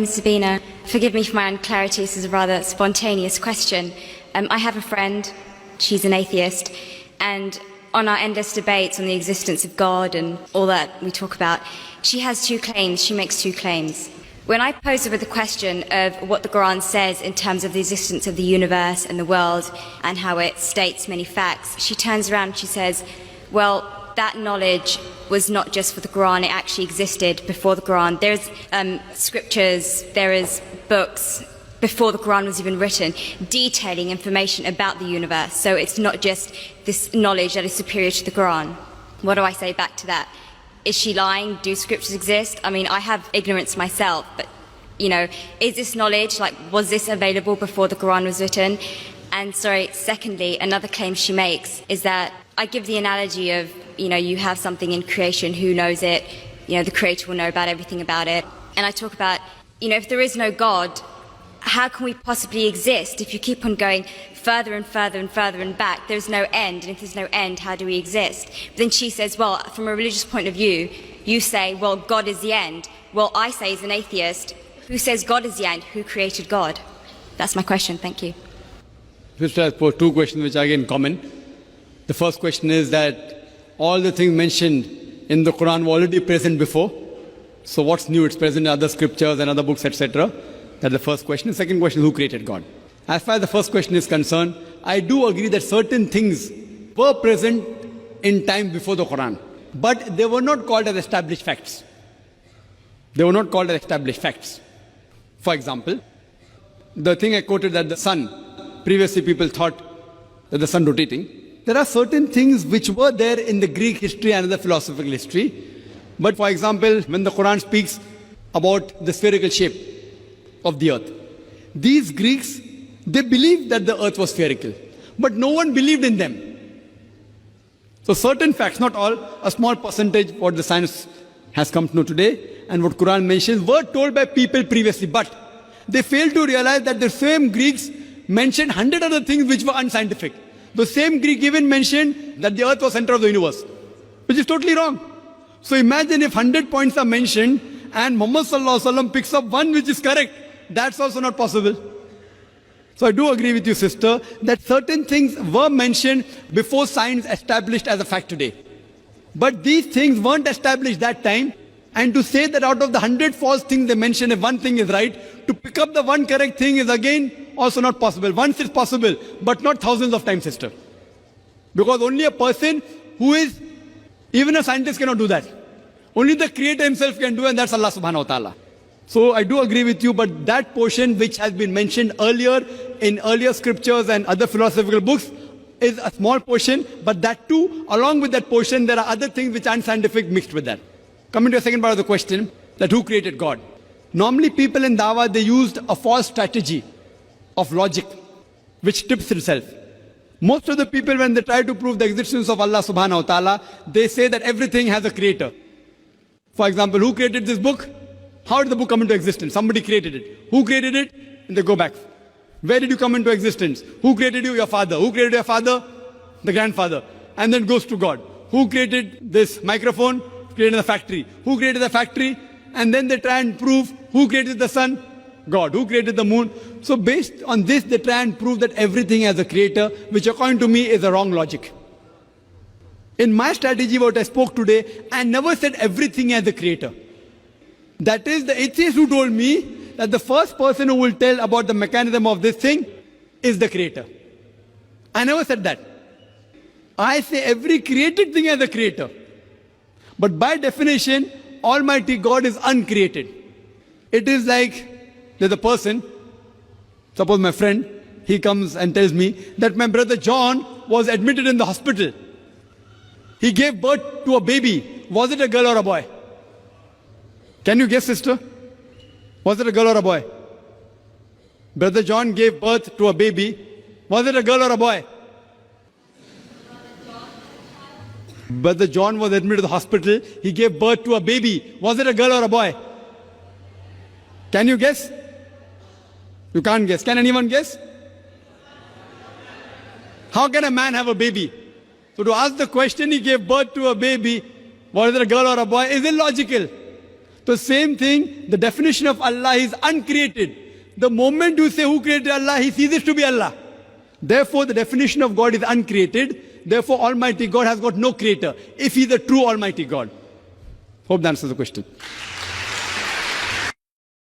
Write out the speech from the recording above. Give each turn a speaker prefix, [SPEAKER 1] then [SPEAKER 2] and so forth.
[SPEAKER 1] Sabina, forgive me for my unclarity, this is a rather spontaneous question. I have a friend, she's an atheist, and on our endless debates on the existence of God and all that we talk about, she has two claims, she makes two claims. When I pose her with the question of what the Quran says in terms of the existence of the universe and the world and how it states many facts, she turns around and she says, well, that knowledge was not just for the Quran, it actually existed before the Quran. There's scriptures, there is books before the Quran was even written, detailing information about the universe. So it's not just this knowledge that is superior to the Quran. What do I say back to that? Is she lying? Do scriptures exist? I mean, I have ignorance myself, but, you know, is this knowledge, like, was this available before the Quran was written? And secondly, another claim she makes is that I give the analogy of, you know, you have something in creation, who knows it? You know, the Creator will know about everything about it. And I talk about, you know, if there is no God, how can we possibly exist if you keep on going further and further and further and back? There's no end, and if there's no end, how do we exist? But then she says, well, from a religious point of view, you say, well, God is the end. Well, I say as an atheist, who says God is the end? Who created God? That's my question. Thank you.
[SPEAKER 2] Sister has posed two questions which are again common. The first question is that all the things mentioned in the Quran were already present before. So what's new? It's present in other scriptures and other books, etc. That's the first question. The second question is, who created God? As far as the first question is concerned, I do agree that certain things were present in time before the Quran, but they were not called as established facts. They were not called as established facts. For example, the thing I quoted, that the sun, previously people thought that the sun rotating. There are certain things which were there in the Greek history and the philosophical history. But for example, when the Quran speaks about the spherical shape of the earth, these Greeks, they believed that the earth was spherical, but no one believed in them. So certain facts, not all, a small percentage, what the science has come to know today and what Quran mentions, were told by people previously, but they failed to realize that the same Greeks mentioned 100 other things which were unscientific. The same Greek even mentioned that the earth was center of the universe, which is totally wrong. So imagine if 100 points are mentioned and Muhammad Sallallahu Alaihi Wasallam picks up one which is correct. That's also not possible. So I do agree with you, sister, that certain things were mentioned before science established as a fact today. But these things weren't established that time. And to say that out of the 100 false things they mention, if one thing is right, to pick up the one correct thing is again also not possible. Once it's possible, but not thousands of times, sister. Because only a person who is, even a scientist cannot do that. Only the Creator himself can do, and that's Allah subhanahu wa ta'ala. So I do agree with you, but that portion which has been mentioned earlier in earlier scriptures and other philosophical books is a small portion, but that too, along with that portion, there are other things which are unscientific mixed with that. Coming to the second part of the question, that who created God? Normally people in Dawah, they used a false strategy of logic, which tips itself. Most of the people, when they try to prove the existence of Allah subhanahu wa ta'ala, they say that everything has a creator. For example, who created this book? How did the book come into existence? Somebody created it. Who created it? And they go back. Where did you come into existence? Who created you? Your father. Who created your father? The grandfather. And then goes to God. Who created this microphone? Created the factory. Who created the factory? And then they try and prove who created the sun? God. Who created the moon? So based on this, they try and prove that everything has a creator, which according to me is a wrong logic. In my strategy, what I spoke today, I never said everything has a creator. That is the atheist who told me that the first person who will tell about the mechanism of this thing is the creator. I never said that. I say every created thing has a creator. But by definition, Almighty God is uncreated. It is like there's a person, suppose my friend, he comes and tells me that my brother John was admitted in the hospital. He gave birth to a baby. Was it a girl or a boy? Can you guess, sister? Was it a girl or a boy? Brother John gave birth to a baby. Was it a girl or a boy? Brother John was admitted to the hospital. He gave birth to a baby. Was it a girl or a boy? Can you guess? You can't guess. Can anyone guess? How can a man have a baby? So to ask the question, he gave birth to a baby, was it a girl or a boy, is illogical. So same thing, the definition of Allah is uncreated. The moment you say who created Allah, he ceases to be Allah. Therefore, the definition of God is uncreated. Therefore, Almighty God has got no creator, if he is a true Almighty God. Hope that answers the question.